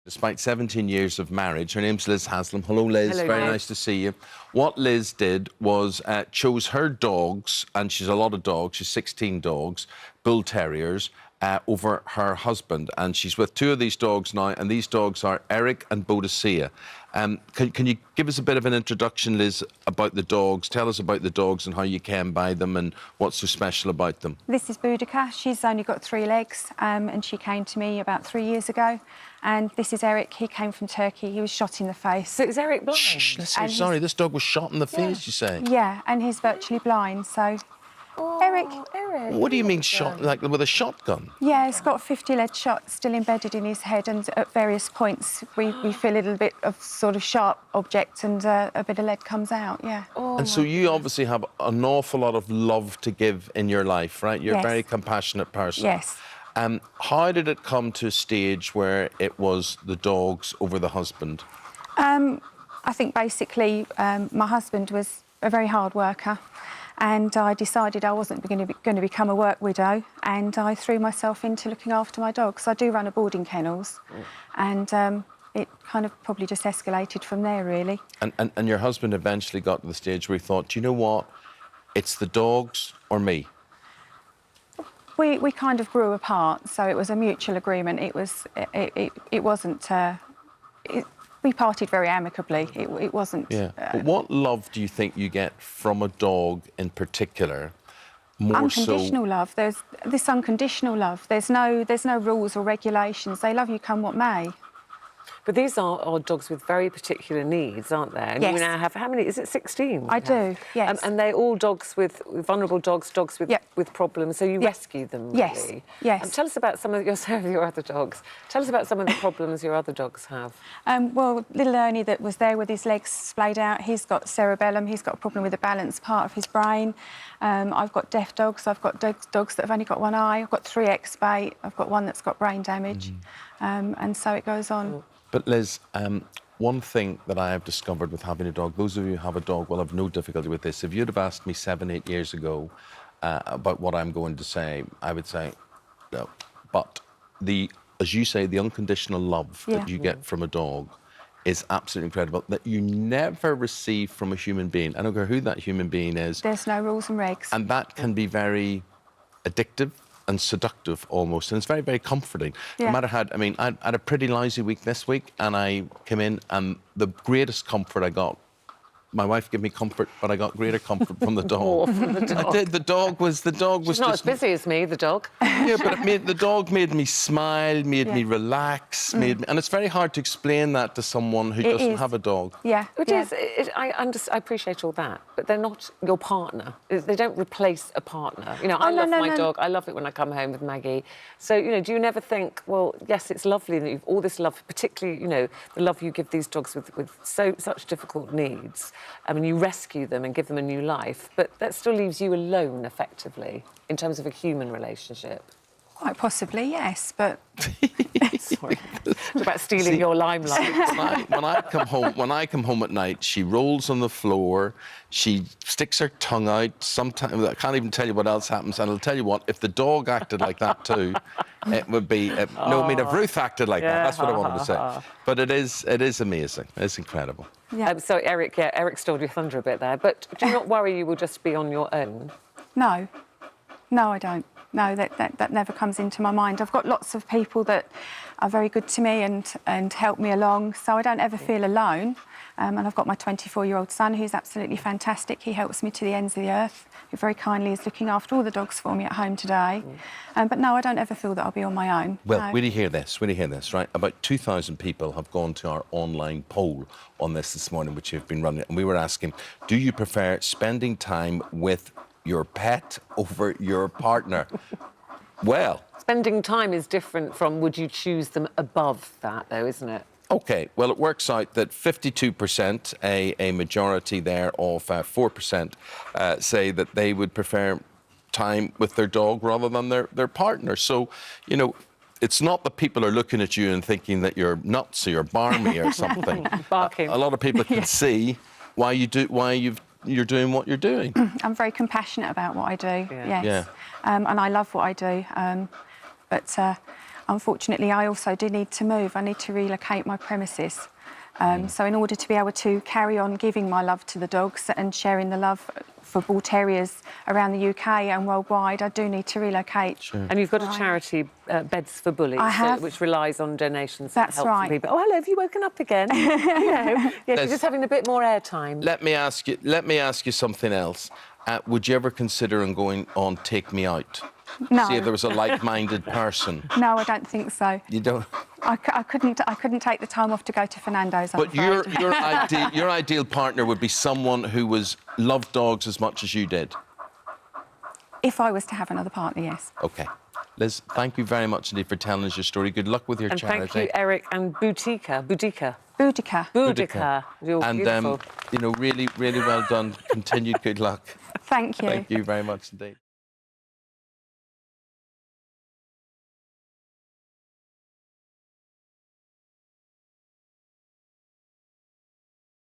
Despite 17 years of marriage, her name's Liz Haslam. Hello, Liz. Hello, Very Liz. nice to see you. What Liz did was chose her dogs, and she's a lot of dogs, she's 16 dogs, bull terriers, over her husband. And she's with two of these dogs now, and these dogs are Eric and Boadicea. Can you give us a bit of an introduction, Liz, about the dogs? Tell us about the dogs and how you came by them and what's so special about them. This is Boudica. She's only got 3 legs, and she came to me about 3 years ago. And this is Eric. He came from Turkey. He was shot in the face. So is Eric blind? Shh, listen, sorry, this dog was shot in the face, you say? Yeah, and he's virtually blind, so... Eric. What do you mean shot, like with a shotgun? Yeah, he's got a 50 lead shot still embedded in his head, and at various points we feel a little bit of sort of sharp object and a bit of lead comes out, yeah. And so you obviously have an awful lot of love to give in your life, right? You're a Yes. very compassionate person. Yes. How did it come to a stage where it was the dogs over the husband? I think basically my husband was a very hard worker, and I decided I wasn't going to become a work widow, and I threw myself into looking after my dogs. I do run a boarding kennels, and it kind of probably just escalated from there, really. And your husband eventually got to the stage where he thought, do you know what? It's the dogs or me. We kind of grew apart, so it was a mutual agreement. It wasn't. We parted very amicably. It wasn't. Yeah. But what love do you think you get from a dog in particular? More unconditional love. There's this unconditional love. There's no rules or regulations. They love you come what may. But these are dogs with very particular needs, aren't there? And Yes. you now have, how many, is it 16? I do, yes. And they're all dogs with vulnerable dogs with, Yep. with problems, so you Yep. rescue them, Yes, really. yes. Tell us about some of your other dogs. Tell us about some of the problems your other dogs have. Well, little Ernie that was there with his legs splayed out, he's got cerebellum, he's got a problem with the balance part of his brain. I've got deaf dogs, I've got dogs that have only got one eye, I've got 3 ex-bait, I've got one that's got brain damage, and so it goes on. But Liz, one thing that I have discovered with having a dog, those of you who have a dog will have no difficulty with this. If you'd have asked me 7, 8 years ago about what I'm going to say, I would say no. But as you say, the unconditional love that you get from a dog is absolutely incredible, that you never receive from a human being. I don't care who that human being is. There's no rules and regs. And that can be very addictive and seductive almost, and it's very, very comforting. Yeah. No matter how, I mean, I had a pretty lousy week this week, and I came in, and the greatest comfort I got, my wife gave me comfort, but I got greater comfort from the dog. From the dog. I did. The dog was She's not just as busy as me, the dog. yeah, but the dog made me smile, made me relax, and it's very hard to explain that to someone who doesn't have a dog. Yeah, It yeah. is. I appreciate all that, but they're not your partner. They don't replace a partner. You know, I love my dog. I love it when I come home with Maggie. So, you know, do you never think, well, yes, it's lovely that you've all this love, particularly, you know, the love you give these dogs with such difficult needs. I mean, you rescue them and give them a new life, but that still leaves you alone, effectively, in terms of a human relationship. Quite possibly, yes, but... Sorry. It's about stealing your limelight. When I come home at night, she rolls on the floor, she sticks her tongue out. Sometimes I can't even tell you what else happens. And I'll tell you what, if the dog acted like that too, it would be no. I mean, if Ruth acted like that, that's what I wanted to say. But it is amazing. It's incredible. Yeah. So Eric stole your thunder a bit there. But do you not worry you will just be on your own? No, I don't. No, that never comes into my mind. I've got lots of people that are very good to me and help me along, so I don't ever feel alone. And I've got my 24-year-old son, who's absolutely fantastic. He helps me to the ends of the earth. He very kindly is looking after all the dogs for me at home today. But no, I don't ever feel that I'll be on my own. Well, no. will you hear this, right? About 2,000 people have gone to our online poll on this morning, which you've been running, and we were asking, do you prefer spending time with your pet over your partner? Well... Spending time is different from would you choose them above that, though, isn't it? OK, well, it works out that 52%, a majority there of 4%, say that they would prefer time with their dog rather than their partner. So, you know, it's not that people are looking at you and thinking that you're nuts or you're barmy or something. Barking. A lot of people can see why you're doing what you're doing. I'm very compassionate about what I do, Yeah. yes. And I love what I do. But unfortunately, I also do need to move. I need to relocate my premises. So in order to be able to carry on giving my love to the dogs and sharing the love for bull terriers around the UK and worldwide, I do need to relocate. Sure. And you've got a charity, Beds for Bullies, I have. which relies on donations That's and help right. from people. Oh, hello, have you woken up again? Yeah, she's just having a bit more airtime. Let me ask you something else. Would you ever consider going on Take Me Out? No. See if there was a like-minded person. No, I don't think so. You don't. I couldn't take the time off to go to Fernando's. I'm But afraid. your ideal partner would be someone who loved dogs as much as you did. If I was to have another partner, yes. Okay. Liz, thank you very much indeed for telling us your story. Good luck with your And charity. thank you, Eric and Boudica. Boudica. You're And beautiful. really, really well done. Continued good luck. Thank you. Thank you very much indeed.